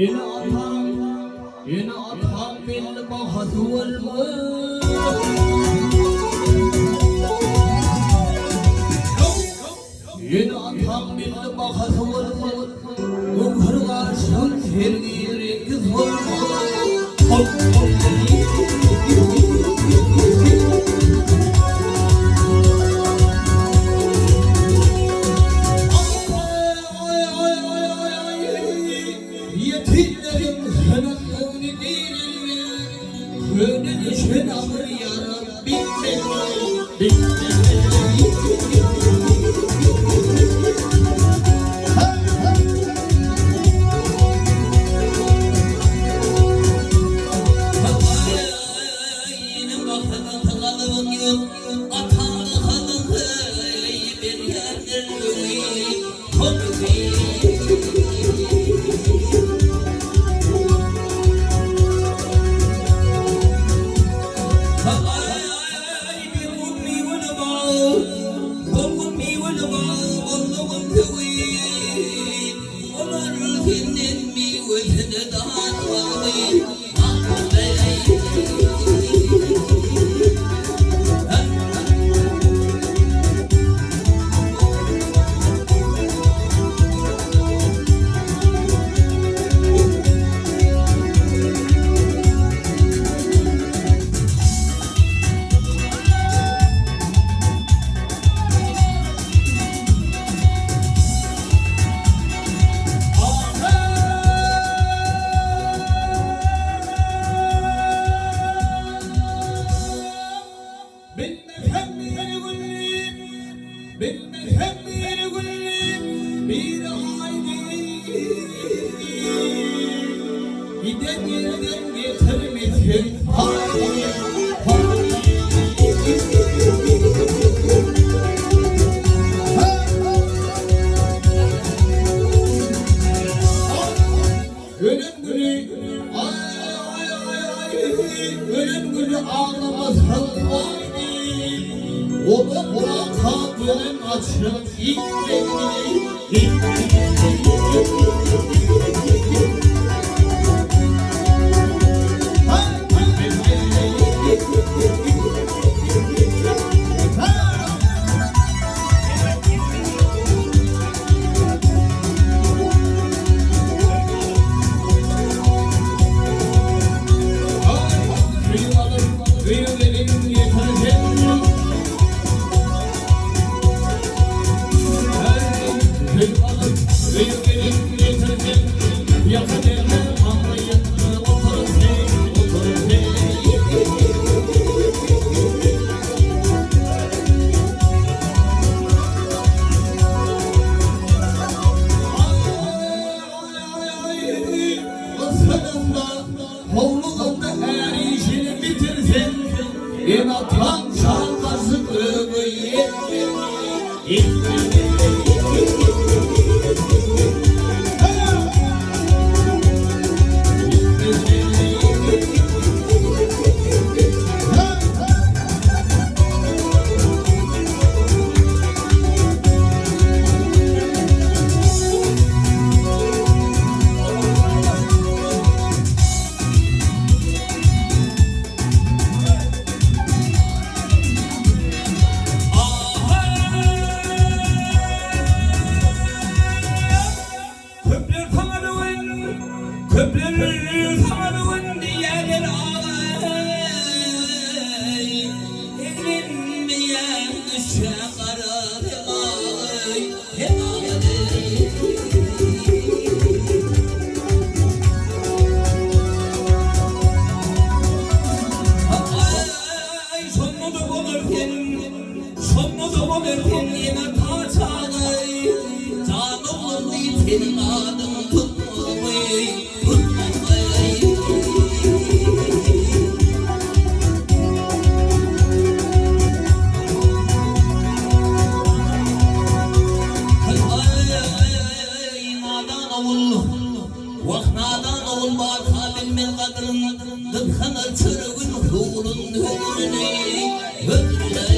yine atam belli bahası olmuş. Yine atam belli bahası olmuş. Yukarı karşım sergi rengi sormuş. Yetimlerin sanatlarını değil, gönül için alır yarım bitmedi. Yine bakın kalalım yok, atandı kalandı bir yerdir böyle. Bilmem bir gülüm bir haydi giden yerden getirmesin haydi ölen gülü ölen gülü ağlamasın haydi oğlum kadının açıp gitmedi. Yematan çalması kırmıyı köprünün sarığın diğer ağay elinmeyen düşe karadı ağay sonunda olurken yine taç ağay can oğlum senin adın tutmamayı Vaknadan olmaz halimmin kadrın Dıkhanı çırgın huğulun hürrüne Hürrüne